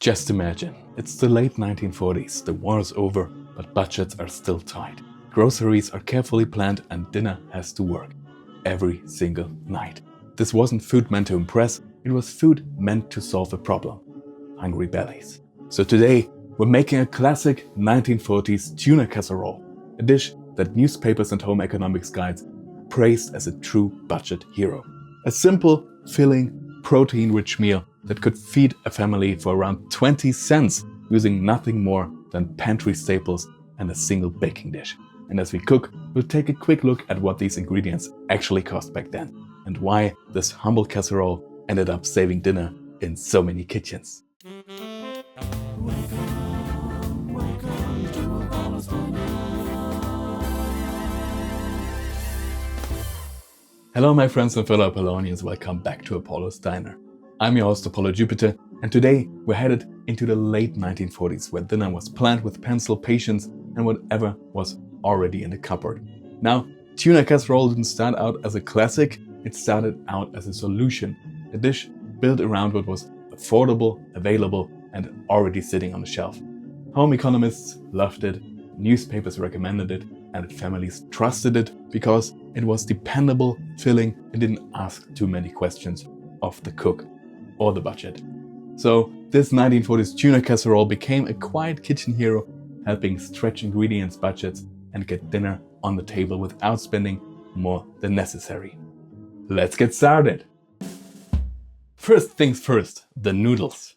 Just imagine, it's the late 1940s, the war is over, but budgets are still tight. Groceries are carefully planned and dinner has to work every single night. This wasn't food meant to impress, it was food meant to solve a problem: hungry bellies. So today, we're making a classic 1940s tuna casserole, a dish that newspapers and home economics guides praised as a true budget hero. A simple, filling, protein-rich meal that could feed a family for around 20 cents using nothing more than pantry staples and a single baking dish. And as we cook, we'll take a quick look at what these ingredients actually cost back then and why this humble casserole ended up saving dinner in so many kitchens. Welcome to Apaulo Diner. Hello my friends and fellow Apollonians, welcome back to Apaulo's Diner. I'm your host Apollo Jupiter, and today we're headed into the late 1940s where dinner was planned with pencil, patience and whatever was already in the cupboard. Now, tuna casserole didn't start out as a classic, it started out as a solution, a dish built around what was affordable, available and already sitting on the shelf. Home economists loved it, newspapers recommended it, and families trusted it because it was dependable, filling, and didn't ask too many questions of the cook or the budget. So this 1940s tuna casserole became a quiet kitchen hero, helping stretch ingredients budgets and get dinner on the table without spending more than necessary. Let's get started! First things first, the noodles.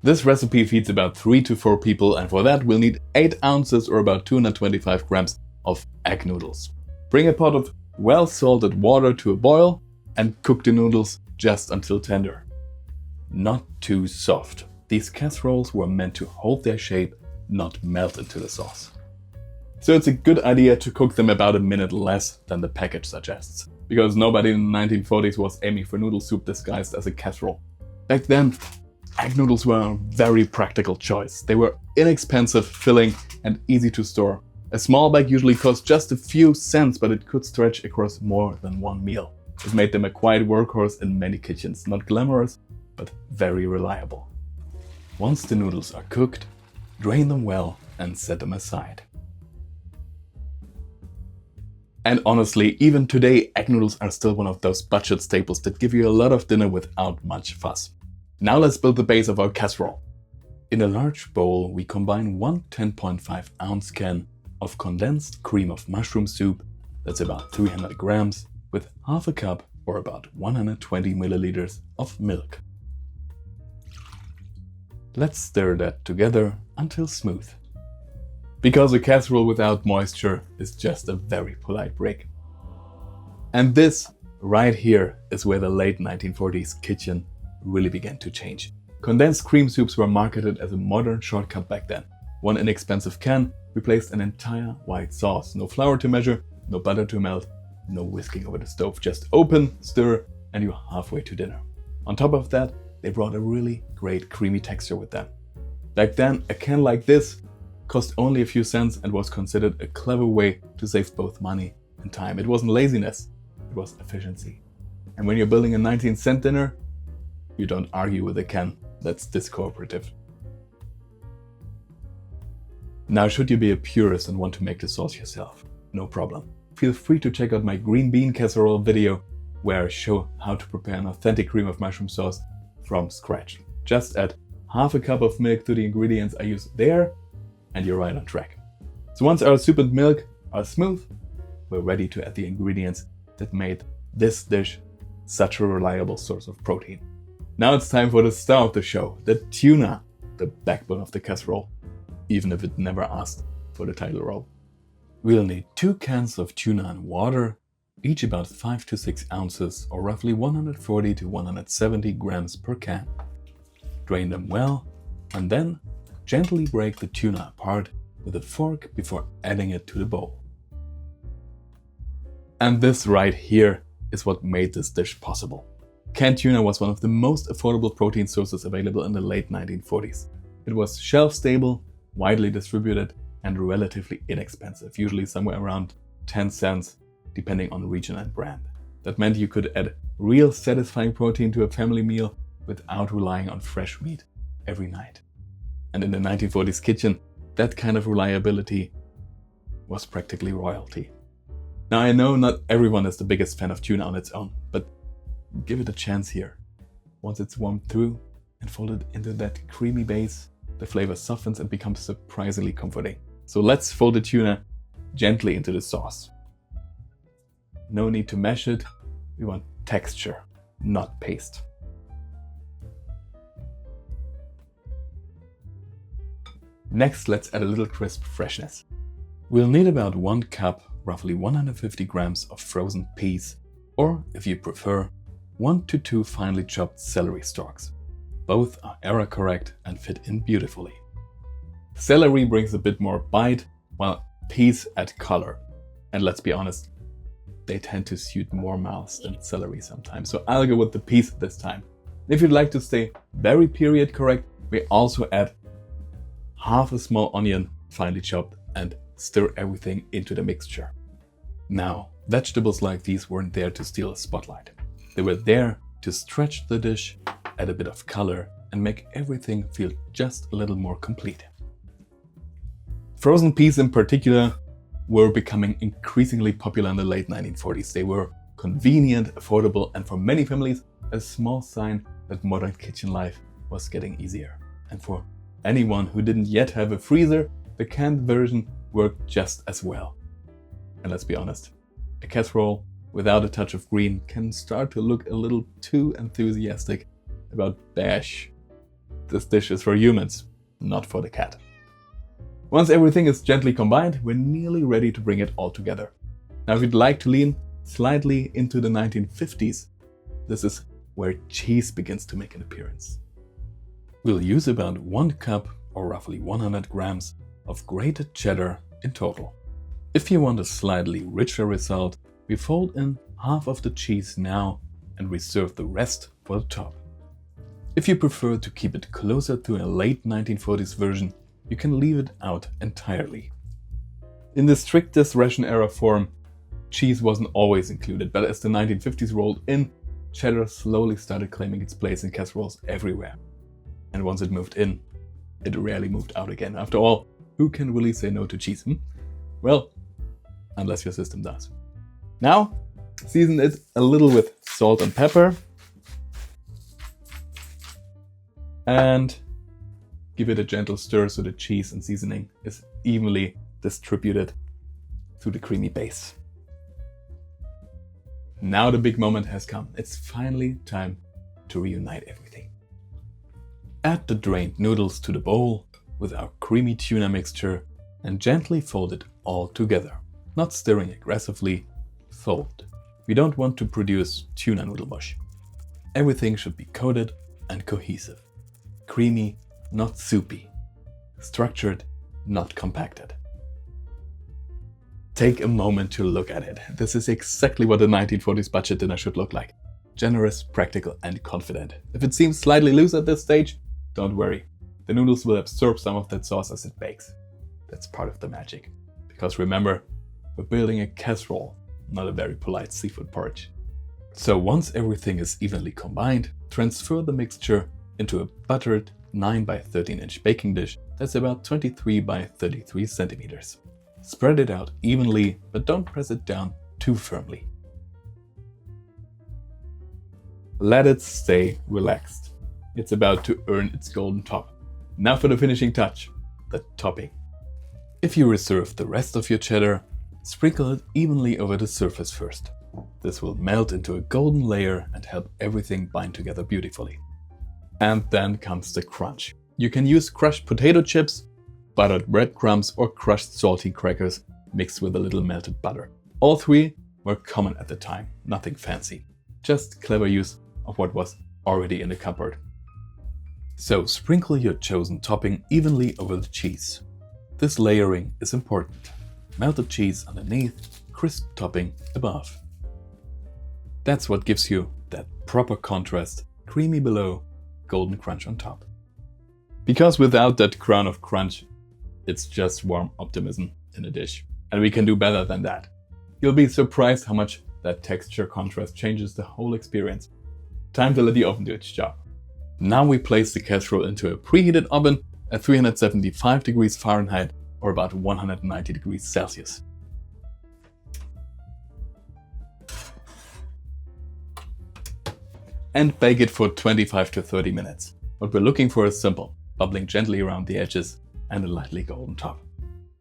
This recipe feeds about 3 to 4 people, and for that we'll need 8 ounces or about 225 grams of egg noodles. Bring a pot of well salted water to a boil and cook the noodles just until tender. Not too soft. These casseroles were meant to hold their shape, not melt into the sauce. So it's a good idea to cook them about a minute less than the package suggests, because nobody in the 1940s was aiming for noodle soup disguised as a casserole. Back then, egg noodles were a very practical choice. They were inexpensive, filling and easy to store. A small bag usually cost just a few cents, but it could stretch across more than one meal. It made them a quiet workhorse in many kitchens, not glamorous, but very reliable. Once the noodles are cooked, drain them well and set them aside. And honestly, even today, egg noodles are still one of those budget staples that give you a lot of dinner without much fuss. Now let's build the base of our casserole. In a large bowl, we combine one 10.5 ounce can of condensed cream of mushroom soup, that's about 300 grams, with half a cup or about 120 milliliters of milk. Let's stir that together until smooth. Because a casserole without moisture is just a very polite brick. And this right here is where the late 1940s kitchen really began to change. Condensed cream soups were marketed as a modern shortcut back then. One inexpensive can replaced an entire white sauce. No flour to measure, no butter to melt, no whisking over the stove. Just open, stir, and you're halfway to dinner. On top of that, they brought a really great creamy texture with them. Back then, a can like this cost only a few cents and was considered a clever way to save both money and time. It wasn't laziness, it was efficiency. And when you're building a 19-cent dinner, you don't argue with a can that's this cooperative. Now, should you be a purist and want to make the sauce yourself, no problem. Feel free to check out my green bean casserole video where I show how to prepare an authentic cream of mushroom sauce from scratch. Just add half a cup of milk to the ingredients I use there and you're right on track. So once our soup and milk are smooth, we're ready to add the ingredients that made this dish such a reliable source of protein. Now it's time for the star of the show, the tuna, the backbone of the casserole, even if it never asked for the title role. We'll need 2 cans of tuna and water, each about 5 to 6 ounces or roughly 140 to 170 grams per can. Drain them well and then gently break the tuna apart with a fork before adding it to the bowl. And this right here is what made this dish possible. Canned tuna was one of the most affordable protein sources available in the late 1940s. It was shelf-stable, widely distributed, and relatively inexpensive, usually somewhere around 10 cents, depending on region and brand. That meant you could add real satisfying protein to a family meal without relying on fresh meat. every night. And in the 1940s kitchen, that kind of reliability was practically royalty. Now I know not everyone is the biggest fan of tuna on its own, but give it a chance here. Once it's warmed through and folded into that creamy base, the flavor softens and becomes surprisingly comforting. So let's fold the tuna gently into the sauce. No need to mash it, we want texture, not paste. Next, let's add a little crisp freshness. We'll need about 1 cup, roughly 150 grams of frozen peas, or if you prefer, 1 to 2 finely chopped celery stalks. Both are error correct and fit in beautifully. Celery brings a bit more bite, while peas add color. And let's be honest, they tend to suit more mouths than celery sometimes, so I'll go with the peas this time. If you'd like to stay very period correct, we also add half a small onion, finely chopped, and stir everything into the mixture. Now, vegetables like these weren't there to steal a spotlight. They were there to stretch the dish, add a bit of color, and make everything feel just a little more complete. Frozen peas in particular were becoming increasingly popular in the late 1940s. They were convenient, affordable, and for many families, a small sign that modern kitchen life was getting easier. And for anyone who didn't yet have a freezer, the canned version worked just as well. And let's be honest, a casserole without a touch of green can start to look a little too enthusiastic about bash. This dish is for humans, not for the cat. Once everything is gently combined, we're nearly ready to bring it all together. Now if you'd like to lean slightly into the 1950s, this is where cheese begins to make an appearance. We'll use about 1 cup or roughly 100 grams of grated cheddar in total. If you want a slightly richer result, we fold in half of the cheese now and reserve the rest for the top. If you prefer to keep it closer to a late 1940s version, you can leave it out entirely. In the strictest ration era form, cheese wasn't always included, but as the 1950s rolled in, cheddar slowly started claiming its place in casseroles everywhere. And once it moved in, it rarely moved out again. After all, who can really say no to cheese? Well, unless your system does. Now, season it a little with salt and pepper. And give it a gentle stir so the cheese and seasoning is evenly distributed through the creamy base. Now the big moment has come. It's finally time to reunite everything. Add the drained noodles to the bowl with our creamy tuna mixture and gently fold it all together. Not stirring aggressively, fold. We don't want to produce tuna noodle mush. Everything should be coated and cohesive. Creamy, not soupy. Structured, not compacted. Take a moment to look at it. This is exactly what a 1940s budget dinner should look like. Generous, practical, and confident. If it seems slightly loose at this stage, don't worry. The noodles will absorb some of that sauce as it bakes. That's part of the magic. Because remember, we're building a casserole, not a very polite seafood porridge. So once everything is evenly combined, transfer the mixture into a buttered 9 by 13 inch baking dish that's about 23 by 33 centimeters. Spread it out evenly, but don't press it down too firmly. Let it stay relaxed. It's about to earn its golden top. Now for the finishing touch, the topping. If you reserve the rest of your cheddar, sprinkle it evenly over the surface first. This will melt into a golden layer and help everything bind together beautifully. And then comes the crunch. You can use crushed potato chips, buttered breadcrumbs, or crushed salty crackers mixed with a little melted butter. All three were common at the time, nothing fancy. Just clever use of what was already in the cupboard. So sprinkle your chosen topping evenly over the cheese. This layering is important. Melted cheese underneath, crisp topping above. That's what gives you that proper contrast, creamy below, golden crunch on top. Because without that crown of crunch, it's just warm optimism in a dish. And we can do better than that. You'll be surprised how much that texture contrast changes the whole experience. Time to let the oven do its job. Now we place the casserole into a preheated oven at 375 degrees Fahrenheit or about 190 degrees Celsius. And bake it for 25 to 30 minutes. What we're looking for is simple, bubbling gently around the edges and a lightly golden top.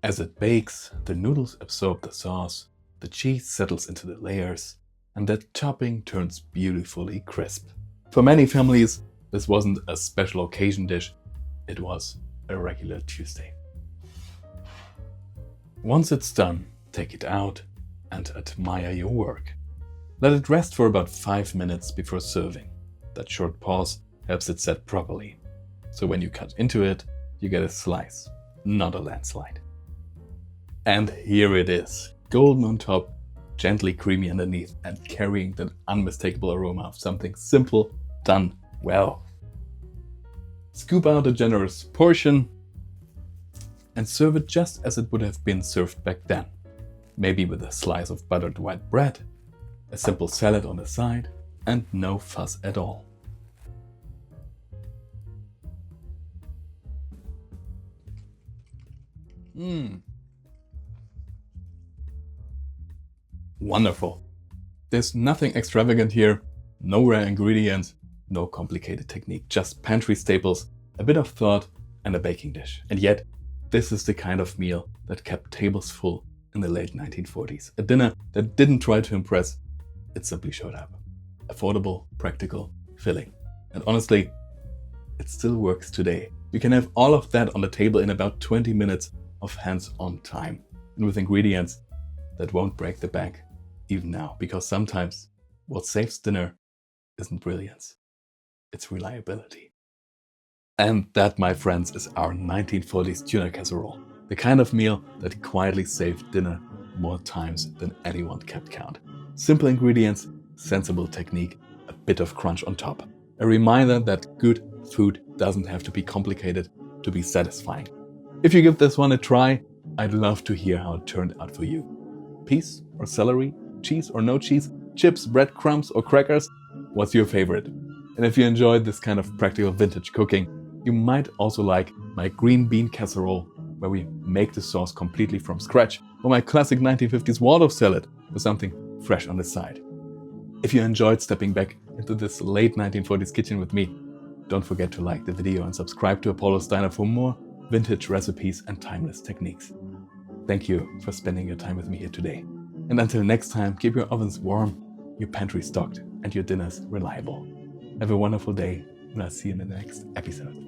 As it bakes, the noodles absorb the sauce, the cheese settles into the layers, and the topping turns beautifully crisp. For many families, this wasn't a special occasion dish, it was a regular Tuesday. Once it's done, take it out and admire your work. Let it rest for about 5 minutes before serving. That short pause helps it set properly. So when you cut into it, you get a slice, not a landslide. And here it is, golden on top, gently creamy underneath, and carrying that unmistakable aroma of something simple done well. Scoop out a generous portion and serve it just as it would have been served back then. Maybe with a slice of buttered white bread, a simple salad on the side, and no fuss at all. Wonderful. There's nothing extravagant here, no rare ingredients, no complicated technique, just pantry staples, a bit of thought, and a baking dish. And yet, this is the kind of meal that kept tables full in the late 1940s. A dinner that didn't try to impress, it simply showed up. Affordable, practical, filling. And honestly, it still works today. You can have all of that on the table in about 20 minutes of hands-on time, and with ingredients that won't break the bank even now, because sometimes what saves dinner isn't brilliance, it's reliability. And that, my friends, is our 1940s tuna casserole, the kind of meal that quietly saved dinner more times than anyone kept count. Simple ingredients, sensible technique, a bit of crunch on top. A reminder that good food doesn't have to be complicated to be satisfying. If you give this one a try, I'd love to hear how it turned out for you. Peas or celery, cheese or no cheese, chips, breadcrumbs or crackers? What's your favorite? And if you enjoyed this kind of practical vintage cooking, you might also like my green bean casserole, where we make the sauce completely from scratch, or my classic 1950s Waldorf salad with something fresh on the side. If you enjoyed stepping back into this late 1940s kitchen with me, don't forget to like the video and subscribe to Apaulo Diner for more vintage recipes and timeless techniques. Thank you for spending your time with me here today. And until next time, keep your ovens warm, your pantry stocked, and your dinners reliable. Have a wonderful day, and I'll see you in the next episode.